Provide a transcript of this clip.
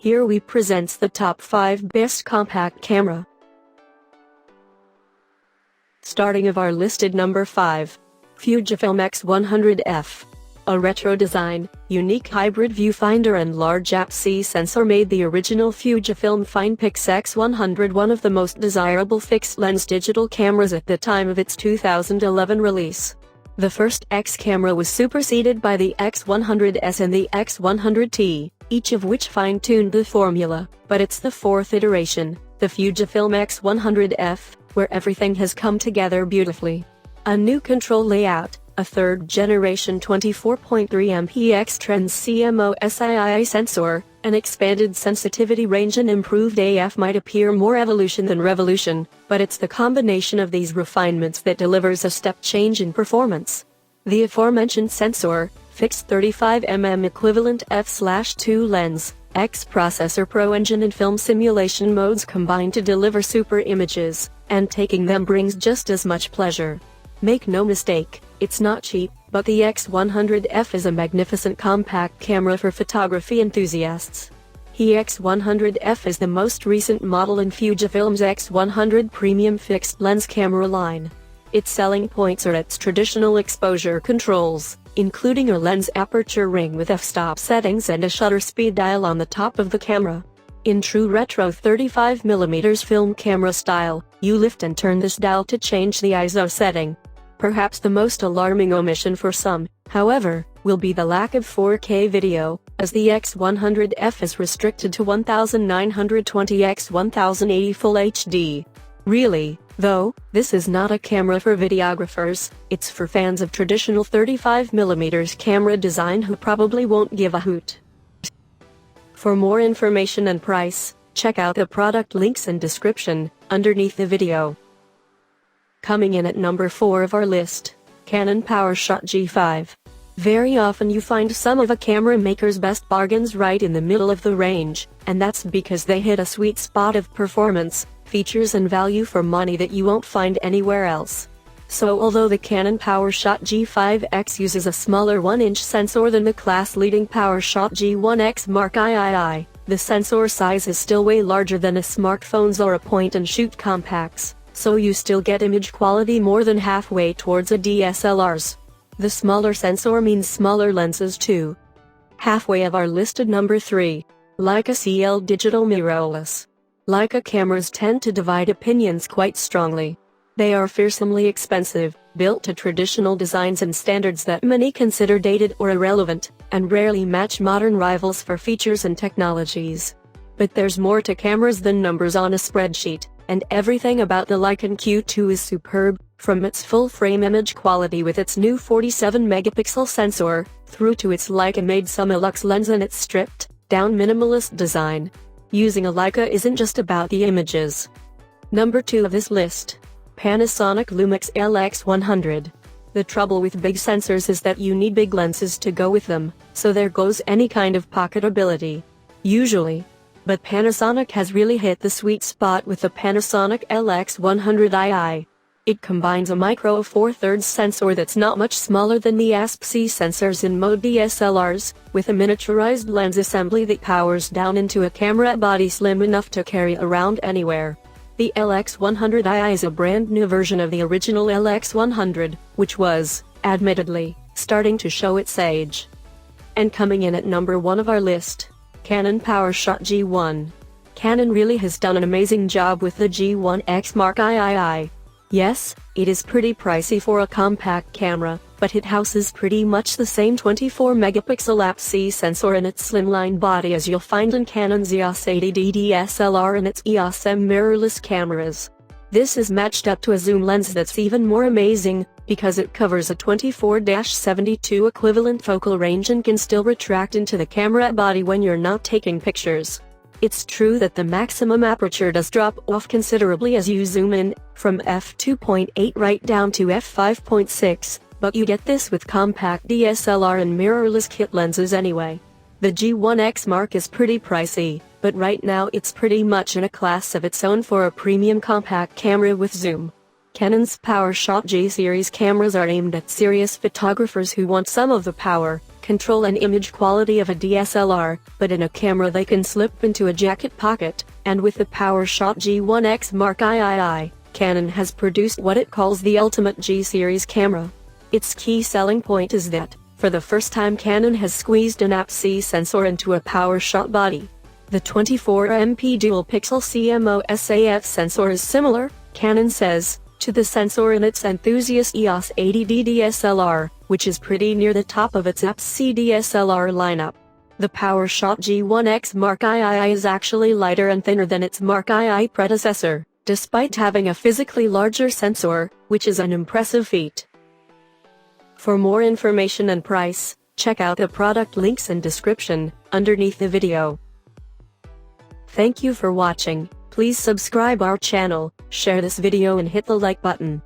Here we presents the top 5 best compact camera. Starting of our listed number 5. Fujifilm X100F. A retro design, unique hybrid viewfinder and large APS-C sensor made the original Fujifilm FinePix X100 one of the most desirable fixed-lens digital cameras at the time of its 2011 release. The first X camera was superseded by the X100S and the X100T, each of which fine-tuned the formula, but it's the fourth iteration, the Fujifilm X100F, where everything has come together beautifully. A new control layout, a third-generation 24.3MP X-Trans CMOS III sensor, an expanded sensitivity range and improved AF might appear more evolution than revolution, but it's the combination of these refinements that delivers a step change in performance. The aforementioned sensor, fixed 35mm equivalent f/2 lens, X processor Pro engine and film simulation modes combine to deliver super images, and taking them brings just as much pleasure. Make no mistake, it's not cheap, but the X100F is a magnificent compact camera for photography enthusiasts. The X100F is the most recent model in Fujifilm's X100 premium fixed lens camera line. Its selling points are its traditional exposure controls, including a lens aperture ring with f-stop settings and a shutter speed dial on the top of the camera. In true retro 35mm film camera style, you lift and turn this dial to change the ISO setting. Perhaps the most alarming omission for some, however, will be the lack of 4K video, as the X100F is restricted to 1920x1080 Full HD. Really, though, this is not a camera for videographers, it's for fans of traditional 35mm camera design who probably won't give a hoot. For more information and price, check out the product links and description underneath the video. Coming in at number 4 of our list, Canon PowerShot G5. Very often you find some of a camera maker's best bargains right in the middle of the range, and that's because they hit a sweet spot of performance, features and value for money that you won't find anywhere else. So although the Canon PowerShot G5X uses a smaller 1-inch sensor than the class-leading PowerShot G1X Mark III, the sensor size is still way larger than a smartphone's or a point-and-shoot compacts, so you still get image quality more than halfway towards a DSLR's. The smaller sensor means smaller lenses too. Halfway of our listed number 3. Leica CL Digital Mirrorless. Leica cameras tend to divide opinions quite strongly. They are fearsomely expensive, built to traditional designs and standards that many consider dated or irrelevant, and rarely match modern rivals for features and technologies. But there's more to cameras than numbers on a spreadsheet, and everything about the Leica Q2 is superb, from its full-frame image quality with its new 47-megapixel sensor, through to its Leica-made Summilux lens and its stripped-down minimalist design. Using a Leica isn't just about the images. Number 2 of this list. Panasonic Lumix LX100. The trouble with big sensors is that you need big lenses to go with them, so there goes any kind of pocketability. Usually. But Panasonic has really hit the sweet spot with the Panasonic LX100II. It combines a micro 4/3 sensor that's not much smaller than the APS-C sensors in most DSLRs, with a miniaturized lens assembly that powers down into a camera body slim enough to carry around anywhere. The LX100II is a brand new version of the original LX100, which was, admittedly, starting to show its age. And coming in at number 1 of our list, Canon PowerShot G1. Canon really has done an amazing job with the G1X Mark III. Yes, it is pretty pricey for a compact camera, but it houses pretty much the same 24-megapixel APS-C sensor in its slimline body as you'll find in Canon's EOS 80D DSLR and its EOS M mirrorless cameras. This is matched up to a zoom lens that's even more amazing, because it covers a 24-72 equivalent focal range and can still retract into the camera body when you're not taking pictures. It's true that the maximum aperture does drop off considerably as you zoom in, from f2.8 right down to f5.6, but you get this with compact DSLR and mirrorless kit lenses anyway. The G1X Mark is pretty pricey, but right now it's pretty much in a class of its own for a premium compact camera with zoom. Canon's PowerShot G series cameras are aimed at serious photographers who want some of the power, control and image quality of a DSLR, but in a camera they can slip into a jacket pocket, and with the PowerShot G1X Mark III, Canon has produced what it calls the ultimate G-series camera. Its key selling point is that, for the first time Canon has squeezed an APS-C sensor into a PowerShot body. The 24MP dual-pixel CMOS-AF sensor is similar, Canon says, to the sensor in its enthusiast EOS 80D DSLR, which is pretty near the top of its APS-C DSLR lineup. The PowerShot G1X Mark III is actually lighter and thinner than its Mark II predecessor, despite having a physically larger sensor, which is an impressive feat. For more information and price, check out the product links and description underneath the video. Thank you for watching. Please subscribe our channel, share this video and hit the like button.